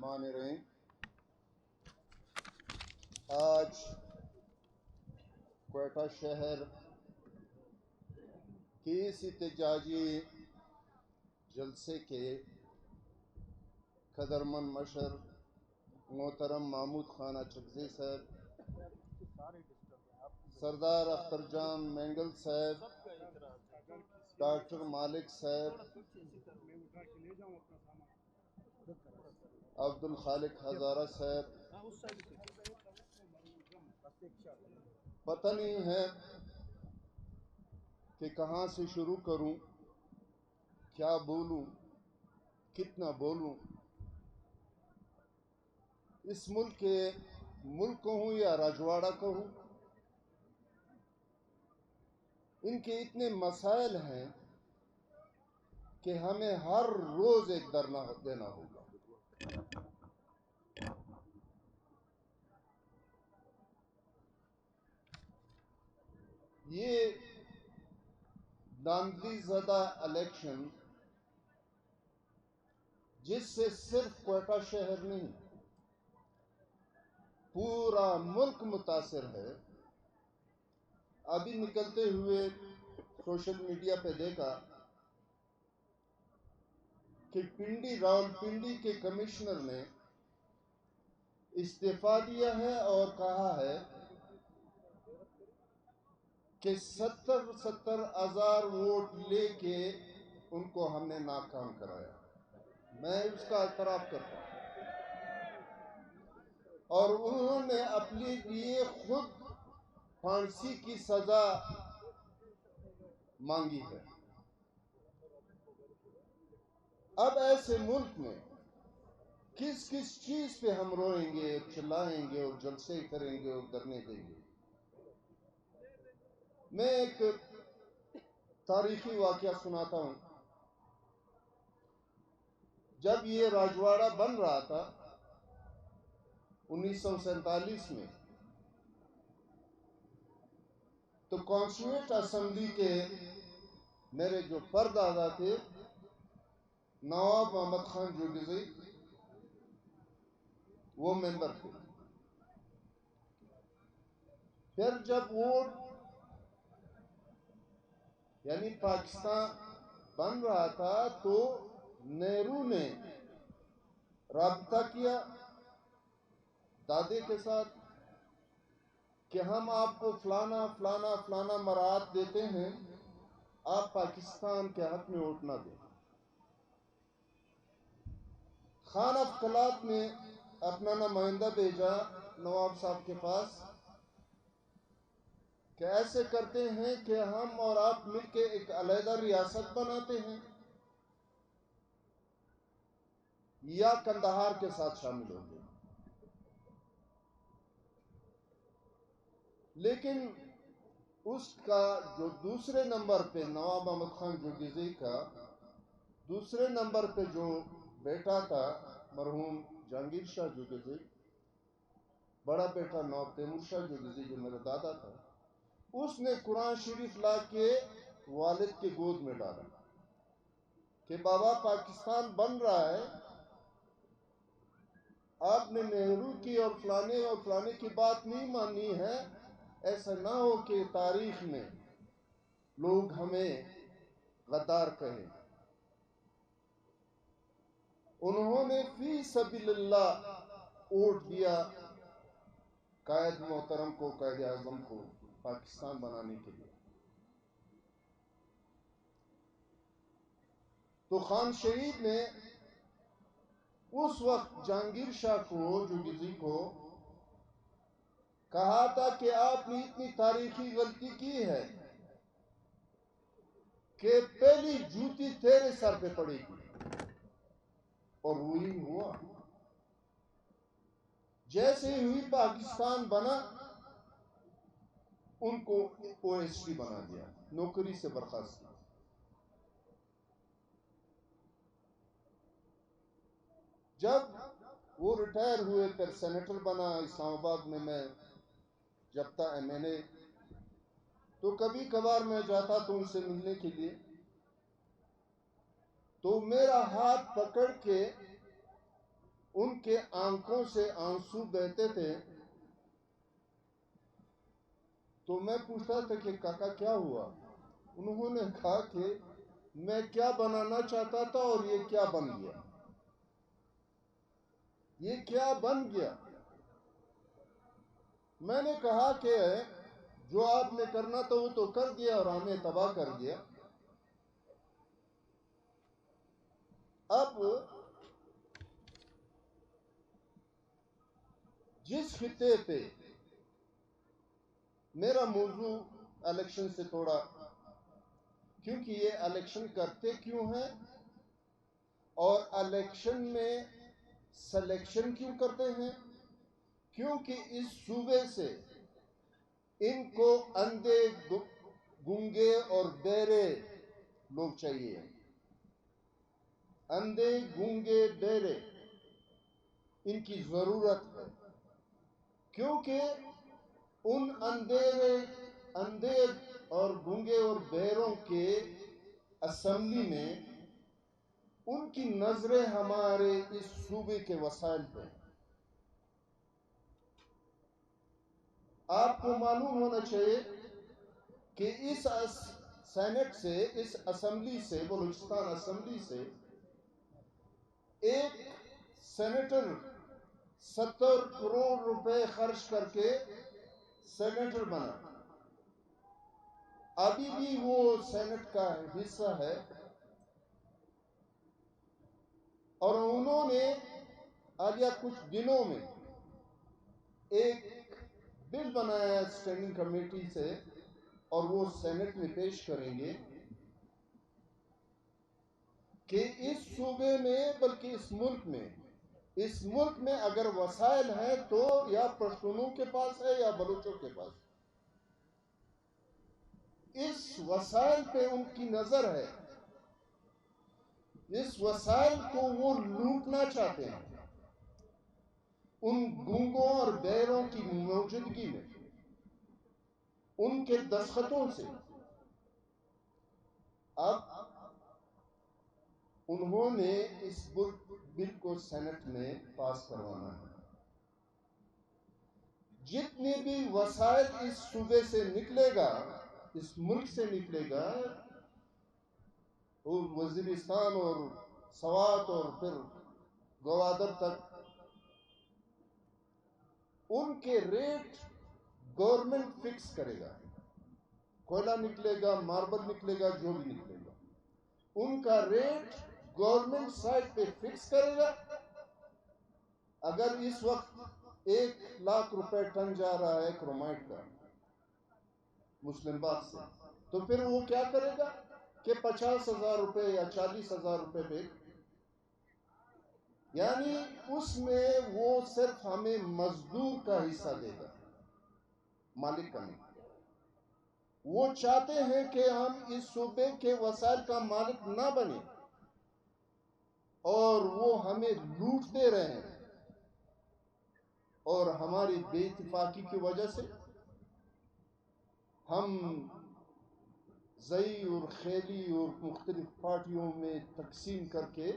الرحمن الرحیم۔ آج کوئٹہ شہر کی اس احتجاجی جلسے کے قدرمند مشر محترم محمود خان اچکزئی صاحب، سردار اختر جان مینگل صاحب، ڈاکٹر مالک صاحب، عبد الخالق ہزارہ صاحب، پتہ نہیں ہے کہ کہاں سے شروع کروں، کیا بولوں، کتنا بولوں۔ اس ملک کہوں یا رجواڑہ کہوں، ان کے اتنے مسائل ہیں کہ ہمیں ہر روز ایک دھرنا دینا ہوگا۔ یہ دھاندلی زدہ الیکشن جس سے صرف کوئٹہ شہر نہیں پورا ملک متاثر ہے۔ ابھی نکلتے ہوئے سوشل میڈیا پہ دیکھا کہ راولپنڈی کے کمشنر نے استعفیٰ دیا ہے اور کہا ہے کہ 70,000 ووٹ لے کے ان کو ہم نے ناکام کرایا۔ میں اس کا اعتراف کرتا ہوں، اور انہوں نے اپنے لیے خود پھانسی کی سزا مانگی ہے۔ اب ایسے ملک میں کس چیز پہ ہم روئیں گے، چلائیں گے اور جلسے کریں گے اور دھرنے دیں گے؟ میں ایک تاریخی واقعہ سناتا ہوں۔ جب یہ راجواڑہ بن رہا تھا 1947 میں، تو کانسٹیٹیوئنٹ اسمبلی کے میرے جو پردادا تھے نواب محمد خان جوگزئی، وہ ممبر تھے۔ پھر جب ووٹ یعنی پاکستان بن رہا تھا تو نہرو نے رابطہ کیا دادے کے ساتھ کہ ہم آپ کو فلانا فلانا فلانا مراعات دیتے ہیں، آپ پاکستان کے حق میں ووٹ نہ دیں۔ خان آف کلات نے اپنا نمائندہ بھیجا نواب صاحب کے پاس کہ ایسے کرتے ہیں کہ ہم اور آپ مل کے ایک علیحدہ ریاست بناتے ہیں یا قندھار کے ساتھ شامل ہو گئے۔ لیکن اس کا جو دوسرے نمبر پہ نواب محمد خان جوگزئی کا دوسرے نمبر پہ جو بیٹا تھا مرحوم جہانگیر شاہ جوگزئی، بڑا بیٹا نواب تیمور شاہ جوگزئی جو میرا دادا تھا، اس نے قرآن شریف لا کے والد کے گود میں ڈالا کہ بابا پاکستان بن رہا ہے، آپ نے نہرو کی اور فلانے کی بات نہیں مانی ہے، ایسا نہ ہو کہ تاریخ میں لوگ ہمیں غدار کہیں۔ انہوں نے فی سبیل اللہ ووٹ دیا قائد محترم کو، قائد اعظم کو، پاکستان بنانے کے لیے۔ تو خان شہید نے اس وقت جہانگیر شاہ کو جوگزئی کو کہا تھا کہ آپ نے اتنی تاریخی غلطی کی ہے کہ پہلی جوتی تیرے سر پہ پڑے گی، اور وہی ہوا۔ جیسے ہی پاکستان بنا ان کو OSD بنا دیا، نوکری سے برخاست کیا۔ جب وہ ریٹائر ہوئے پھر سینیٹر بنا اسلام آباد میں جب تھا MNA، تو کبھی کبھار میں جاتا تو ان سے ملنے کے لیے، تو میرا ہاتھ پکڑ کے ان کے آنکھوں سے آنسو بہتے تھے. تو میں پوچھتا تھا کہ کاکا کیا ہوا؟ انہوں نے کہا کہ میں کیا بنانا چاہتا تھا اور یہ کیا بن گیا. یہ کیا بن گیا. میں نے کہا کہ جو آپ نے کرنا تھا وہ تو کر دیا اور ہمیں تباہ کر دیا. اب جس خطے پہ میرا موضوع الیکشن سے توڑا، کیونکہ یہ الیکشن کرتے کیوں ہیں اور الیکشن میں سلیکشن کیوں کرتے ہیں؟ کیونکہ اس صوبے سے ان کو اندھے، گونگے اور بہرے لوگ چاہیے. اندھے، گونگے، بہرے ان کی ضرورت ہے، کیونکہ ان اندھے اور گونگے اور بہروں کے اسمبلی میں ان کی نظریں ہمارے اس صوبے کے وسائل پہ. آپ کو معلوم ہونا چاہیے کہ اس سینٹ سے، اس اسمبلی سے، بلوچستان اسمبلی سے ایک سینیٹر 70 کروڑ روپے خرچ کر کے سینیٹر بنا. ابھی بھی وہ سینٹ کا حصہ ہے اور انہوں نے آج کچھ دنوں میں ایک بل بنایا اسٹینڈنگ کمیٹی سے اور وہ سینٹ میں پیش کریں گے کہ اس صوبے میں، بلکہ اس ملک میں اگر وسائل ہیں تو یا پشتونوں کے پاس ہے یا بلوچوں کے پاس. اس وسائل پہ ان کی نظر ہے. اس وسائل کو وہ لوٹنا چاہتے ہیں ان گونگوں اور بہروں کی موجودگی میں، ان کے دستخطوں سے. اب انہوں نے اس بل کو سینٹ میں پاس کروانا ہے. جتنے بھی وسائل اس صوبے سے نکلے گا، اس ملک سے نکلے گا، اور وزیرستان اور سوات اور پھر گوادر تک، ان کے ریٹ گورنمنٹ فکس کرے گا. کوئلہ نکلے گا، ماربل نکلے گا، جو بھی نکلے گا، ان کا ریٹ گورنمنٹ سائٹ پہ فکس کرے گا. اگر اس وقت 1,00,000 روپے ٹن جا رہا ہے کرومائٹ کا مسلم باغ سے، تو پھر وہ کیا کرے گا کہ 50,000 روپے یا 40,000 روپے پہ، یعنی اس میں وہ صرف ہمیں مزدور کا حصہ دے گا، مالک کا نہیں. وہ چاہتے ہیں کہ ہم اس صوبے کے وسائل کا مالک نہ بنیں اور وہ ہمیں لوٹتے رہیں، اور ہماری بے اتفاقی کی وجہ سے ہم زئی اور خیلی اور مختلف پارٹیوں میں تقسیم کر کے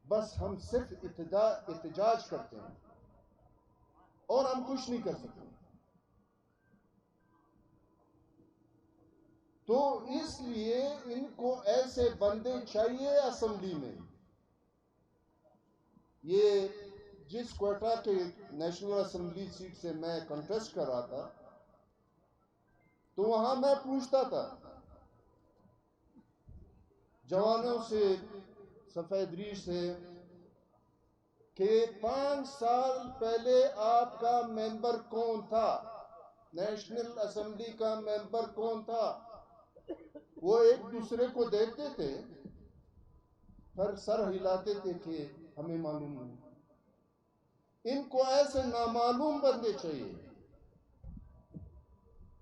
بس ہم صرف احتجاج کرتے ہیں اور ہم کچھ نہیں کر سکتے. تو اس لیے ان کو ایسے بندے چاہیے اسمبلی میں. یہ جس کوئٹہ کے نیشنل اسمبلی سیٹ سے میں کنٹیسٹ کر رہا تھا تو وہاں میں پوچھتا تھا جوانوں سے، سفید ریش سے، کہ 5 سال پہلے آپ کا ممبر کون تھا، نیشنل اسمبلی کا ممبر کون تھا؟ وہ ایک دوسرے کو دیکھتے تھے، پھر سر ہلاتے تھے کہ ہمیں معلوم نہیں. ان کو ایسے نامعلوم بندے چاہیے.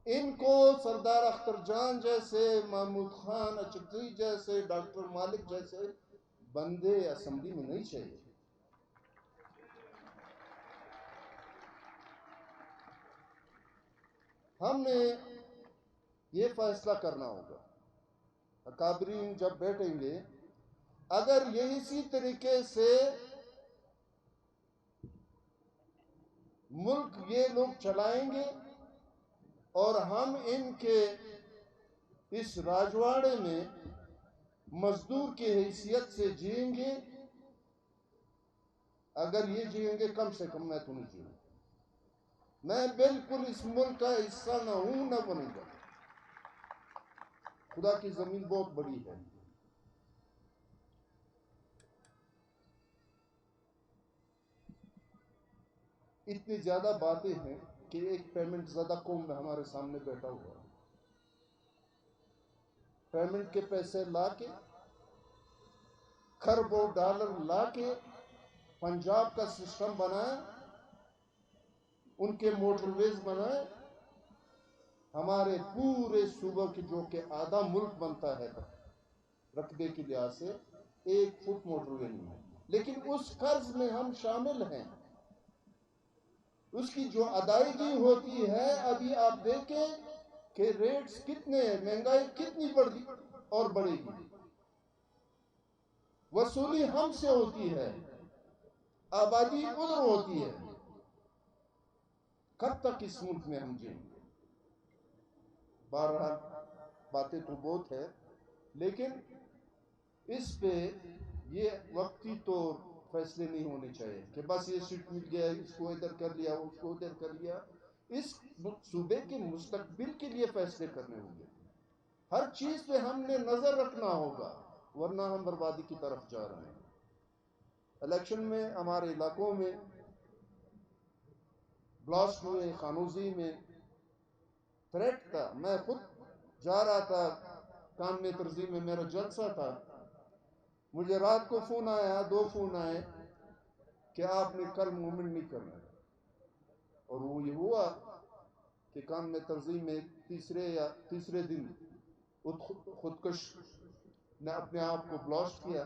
ان کو سردار اختر جان جیسے، محمود خان اچکزئی جیسے، ڈاکٹر مالک جیسے بندے اسمبلی میں نہیں چاہیے. ہم نے یہ فیصلہ کرنا ہوگا. اکابرین جب بیٹھیں گے اگر یہ اسی طریقے سے ملک یہ لوگ چلائیں گے اور ہم ان کے اس راجواڑے میں مزدور کی حیثیت سے جئیں گے، اگر یہ جئیں گے کم سے کم میں تو نہیں جیوں، میں بالکل اس ملک کا حصہ نہ ہوں نہ بنوں گا۔ خدا کی زمین بہت بڑی ہے۔ اتنی زیادہ باتیں ہیں کہ ایک پیمنٹ زدہ قوم میں ہمارے سامنے بیٹھا ہوا ہے، پیمنٹ کے پیسے لا کے، کھربوں ڈالر لا کے پنجاب کا سسٹم بنایا، ان کے موٹر ویز بنائے، ہمارے پورے صوبہ کی جو کہ آدھا ملک بنتا ہے رقبے کی لحاظ سے، ایک فٹ موٹر وے نہیں ہے، لیکن اس قرض میں ہم شامل ہیں۔ اس کی جو ادائیگی ہوتی ہے، ابھی آپ دیکھیں کہ ریٹس کتنے ہیں، مہنگائی کتنی بڑھ گئی اور بڑھے گی، وصولی ہم سے ہوتی ہے، آبادی ادھر ہوتی ہے، کب تک اس ملک میں ہم جئیں گے؟ بہرحال باتیں تو بہت ہے، لیکن اس پہ یہ وقتی طور فیصلے نہیں ہونے چاہیے کہ بس یہ سیٹ مل گیا، اس کو ادھر کر لیا، اس کو ادھر کر لیا۔ اس صوبے کے مستقبل کے لیے فیصلے کرنے ہوں گے، ہر چیز پہ ہم نے نظر رکھنا ہوگا، ورنہ ہم بربادی کی طرف جا رہے ہیں۔ الیکشن میں ہمارے علاقوں میں بلاسٹ ہوئے، خانوزی میں تھریٹ تھا، میں خود جا رہا تھا کام میں ترزی میں، میرا جلسہ تھا، مجھے رات کو فون آیا، 2 فون آئے کہ آپ نے کل موومنٹ نہیں کرنا ہے، اور وہ یہ ہوا کہ کام میں ترزی میں تیسرے دن خودکش نے اپنے آپ کو بلاسٹ کیا،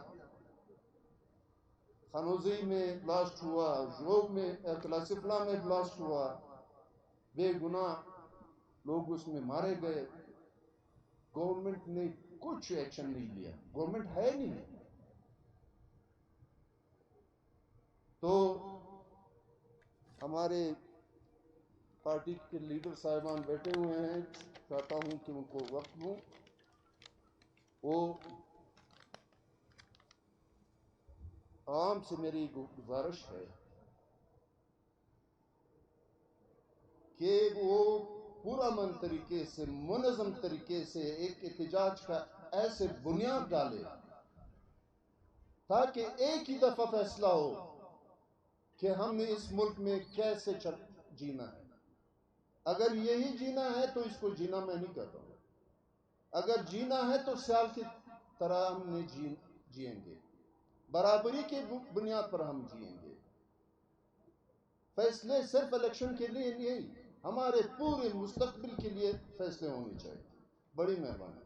خانوزی میں بلاسٹ ہوا، جوگ میں کلاسفلا میں بلاسٹ ہوا، بے گناہ لوگ اس میں مارے گئے، گورنمنٹ نے کچھ ایکشن نہیں لیا، گورنمنٹ ہے نہیں۔ تو ہمارے پارٹی کے لیڈر صاحبان بیٹھے ہوئے ہیں، چاہتا ہوں کہ ان کو وقت دوں، وہ عوام سے میری گزارش ہے کہ وہ پرامن طریقے سے، منظم طریقے سے ایک احتجاج کا ایسے بنیاد ڈالے تاکہ ایک ہی دفعہ فیصلہ ہو کہ ہم نے اس ملک میں کیسے جینا ہے۔ اگر یہی جینا ہے تو اس کو جینا میں نہیں کہتا ہوں، اگر جینا ہے تو سیال کی طرح ہم نے جئیں گے، برابری کے بنیاد پر ہم جئیں گے۔ فیصلے صرف الیکشن کے لیے نہیں، ہمارے پورے مستقبل کے لیے فیصلے ہونے چاہیے۔ بڑی مہربانی۔